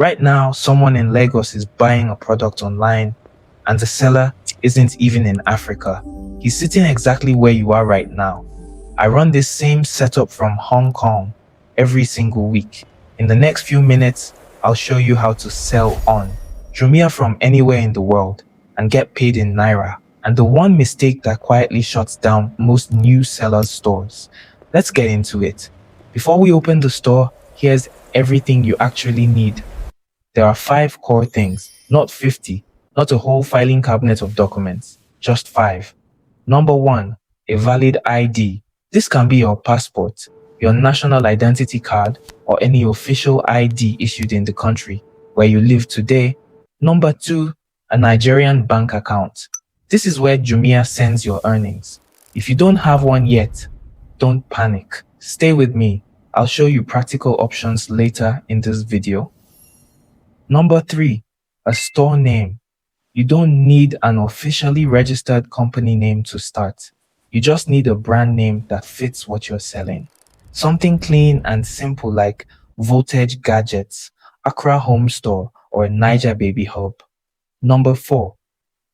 Right now, someone in Lagos is buying a product online and the seller isn't even in Africa. He's sitting exactly where you are right now. I run this same setup from Hong Kong every single week. In the next few minutes, I'll show you how to sell on Jumia from anywhere in the world and get paid in Naira. And the one mistake that quietly shuts down most new sellers' stores. Let's get into it. Before we open the store, here's everything you actually need. There are 5 core things, not 50, not a whole filing cabinet of documents, just 5. Number 1, a valid ID. This can be your passport, your national identity card, or any official ID issued in the country where you live today. Number 2, a Nigerian bank account. This is where Jumia sends your earnings. If you don't have one yet, don't panic. Stay with me. I'll show you practical options later in this video. Number 3, a store name. You don't need an officially registered company name to start. You just need a brand name that fits what you're selling. Something clean and simple like Voltage Gadgets, Accra Home Store, or Niger Baby Hub. Number 4,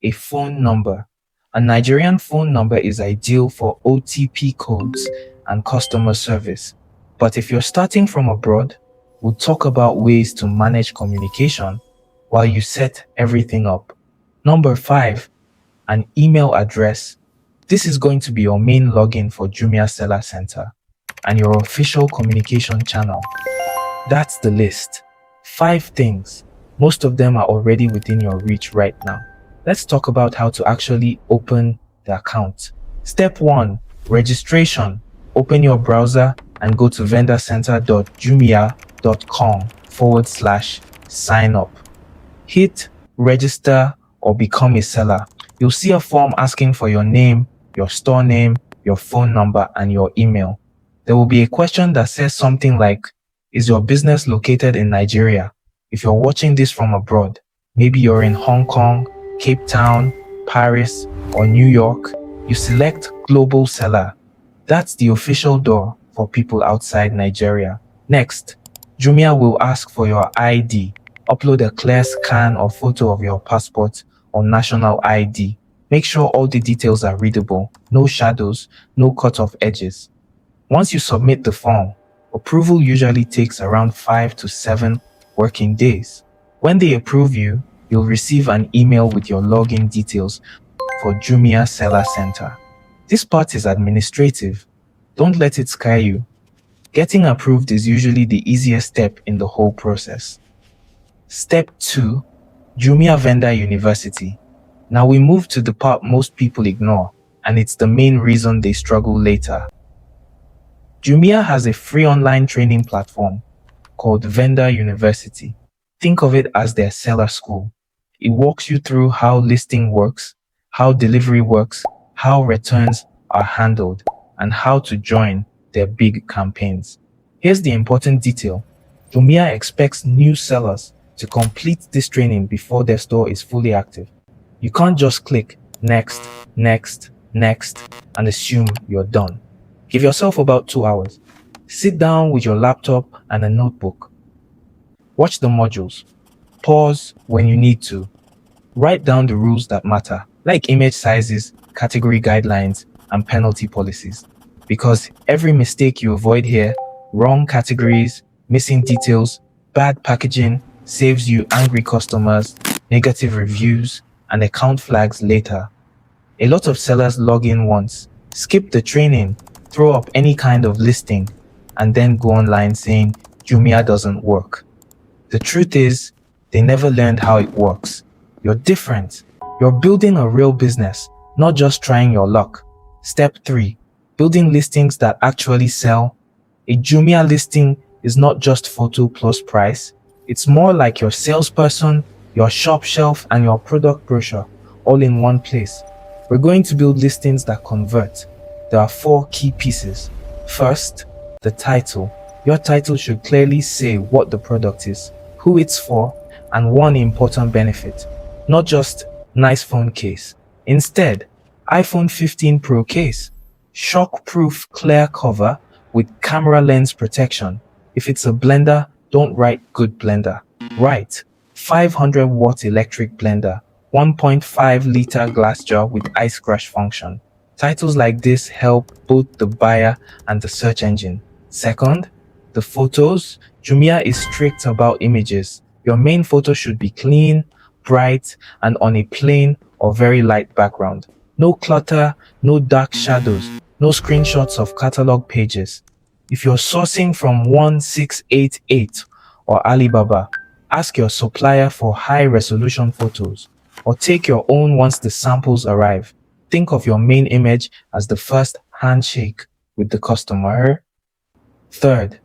a phone number. A Nigerian phone number is ideal for OTP codes and customer service. But if you're starting from abroad, we'll talk about ways to manage communication while you set everything up. Number 5, an email address. This is going to be your main login for Jumia Seller Center and your official communication channel. That's the list. 5 things. Most of them are already within your reach right now. Let's talk about how to actually open the account. Step 1, registration. Open your browser and go to vendorcenter.jumia.com/sign up. Hit register or become a seller. You'll see a form asking for your name, your store name, your phone number, and your email. There will be a question that says something like, is your business located in Nigeria? If you're watching this from abroad, maybe you're in Hong Kong, Cape Town, Paris, or New York, you select Global Seller. That's the official door for people outside Nigeria. Next, Jumia will ask for your ID. Upload a clear scan or photo of your passport or national ID. Make sure all the details are readable, no shadows, no cut-off edges. Once you submit the form, approval usually takes around 5 to 7 working days. When they approve you, you'll receive an email with your login details for Jumia Seller Center. This part is administrative. Don't let it scare you. Getting approved is usually the easiest step in the whole process. Step 2, Jumia Vendor University. Now we move to the part most people ignore, and it's the main reason they struggle later. Jumia has a free online training platform called Vendor University. Think of it as their seller school. It walks you through how listing works, how delivery works, how returns are handled, and how to join their big campaigns. Here's the important detail. Jumia expects new sellers to complete this training before their store is fully active. You can't just click next, next, next, and assume you're done. Give yourself about 2 hours. Sit down with your laptop and a notebook. Watch the modules. Pause when you need to. Write down the rules that matter, like image sizes, category guidelines, and penalty policies. Because every mistake you avoid here, wrong categories, missing details, bad packaging, saves you angry customers, negative reviews, and account flags later. A lot of sellers log in once, skip the training, throw up any kind of listing, and then go online saying Jumia doesn't work. The truth is, they never learned how it works. You're different. You're building a real business, not just trying your luck. Step 3, building listings that actually sell. A Jumia listing is not just photo plus price. It's more like your salesperson, your shop shelf, and your product brochure, all in one place. We're going to build listings that convert. There are 4 key pieces. First, the title. Your title should clearly say what the product is, who it's for, and one important benefit. Not just nice phone case. Instead, iPhone 15 Pro case. Shock-proof clear cover with camera lens protection. If it's a blender, don't write good blender. Right, 500-watt electric blender, 1.5-liter glass jar with ice crush function. Titles like this help both the buyer and the search engine. Second, the photos. Jumia is strict about images. Your main photo should be clean, bright, and on a plain or very light background. No clutter, no dark shadows, no screenshots of catalog pages. If you're sourcing from 1688 or Alibaba, ask your supplier for high-resolution photos, or take your own once the samples arrive. Think of your main image as the first handshake with the customer. Third,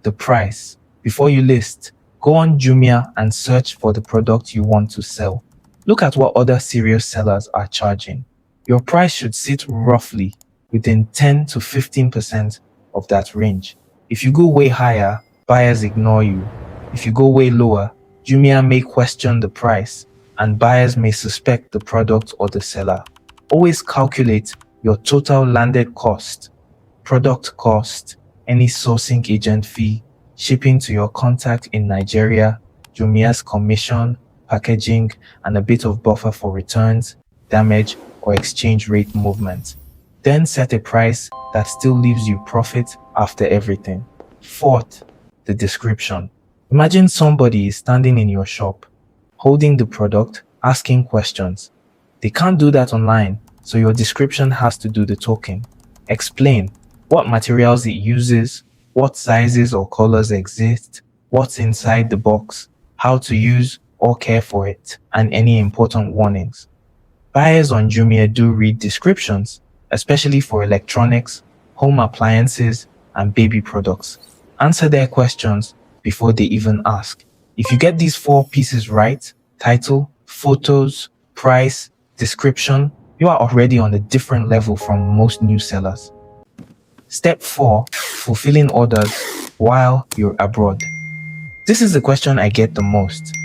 the price. Before you list, go on Jumia and search for the product you want to sell. Look at what other serious sellers are charging. Your price should sit roughly within 10 to 15% of that range. If you go way higher, buyers ignore you. If you go way lower, Jumia may question the price and buyers may suspect the product or the seller. Always calculate your total landed cost, product cost, any sourcing agent fee, shipping to your contact in Nigeria, Jumia's commission, packaging, and a bit of buffer for returns, damage, or exchange rate movement. Then set a price that still leaves you profit after everything. Fourth, the description. Imagine somebody is standing in your shop, holding the product, asking questions. They can't do that online, so your description has to do the talking. Explain what materials it uses, what sizes or colors exist, what's inside the box, how to use or care for it, and any important warnings. Buyers on Jumia do read descriptions, especially for electronics, home appliances, and baby products. Answer their questions before they even ask. If you get these 4 pieces right, title, photos, price, description, you are already on a different level from most new sellers. Step 4, fulfilling orders while you're abroad. This is the question I get the most.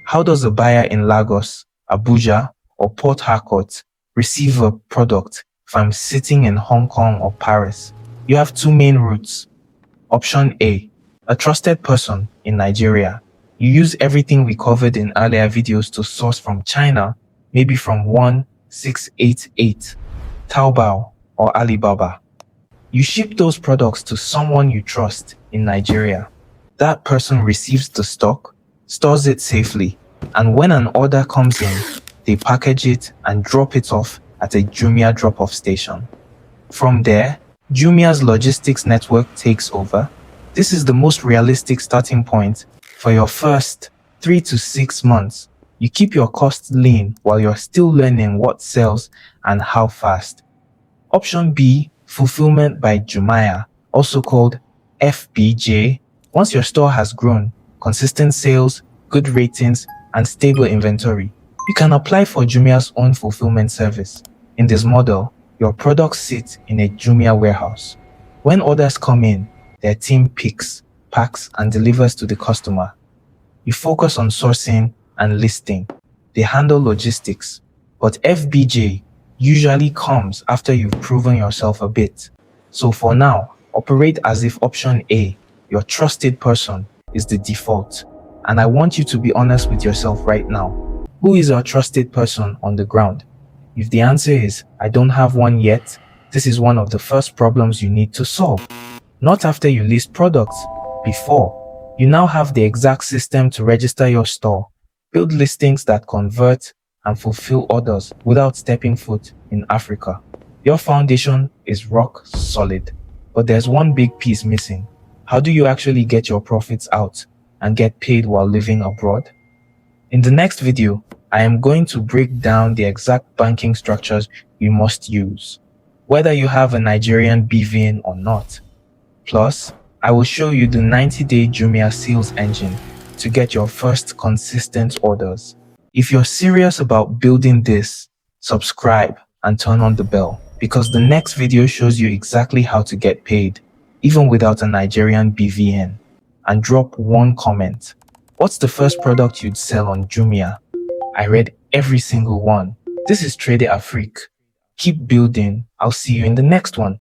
How does a buyer in Lagos, Abuja, or Port Harcourt receive a product if I'm sitting in Hong Kong or Paris? You have 2 main routes. Option A, a trusted person in Nigeria. You use everything we covered in earlier videos to source from China, maybe from 1688, Taobao, or Alibaba. You ship those products to someone you trust in Nigeria. That person receives the stock, stores it safely, and when an order comes in, they package it and drop it off at a Jumia drop-off station. From there, Jumia's logistics network takes over. This is the most realistic starting point for your first 3 to 6 months. You keep your costs lean while you're still learning what sells and how fast. Option B, fulfillment by Jumia, also called FBJ. Once your store has grown, consistent sales, good ratings, and stable inventory, you can apply for Jumia's own fulfillment service. In this model, your products sit in a Jumia warehouse. When orders come in, their team picks, packs, and delivers to the customer. You focus on sourcing and listing. They handle logistics. But FBJ usually comes after you've proven yourself a bit. So for now, operate as if option A, your trusted person, is the default. And I want you to be honest with yourself right now. Who is your trusted person on the ground? If the answer is, I don't have one yet, this is one of the first problems you need to solve. Not after you list products, before. You now have the exact system to register your store, build listings that convert, and fulfill orders without stepping foot in Africa. Your foundation is rock solid, but there's one big piece missing. How do you actually get your profits out and get paid while living abroad? In the next video, I am going to break down the exact banking structures you must use, whether you have a Nigerian BVN or not. Plus, I will show you the 90-day Jumia sales engine to get your first consistent orders. If you're serious about building this, subscribe and turn on the bell, because the next video shows you exactly how to get paid, even without a Nigerian BVN. And drop one comment. What's the first product you'd sell on Jumia? I read every single one. This is Trade Afrique. Keep building. I'll see you in the next one.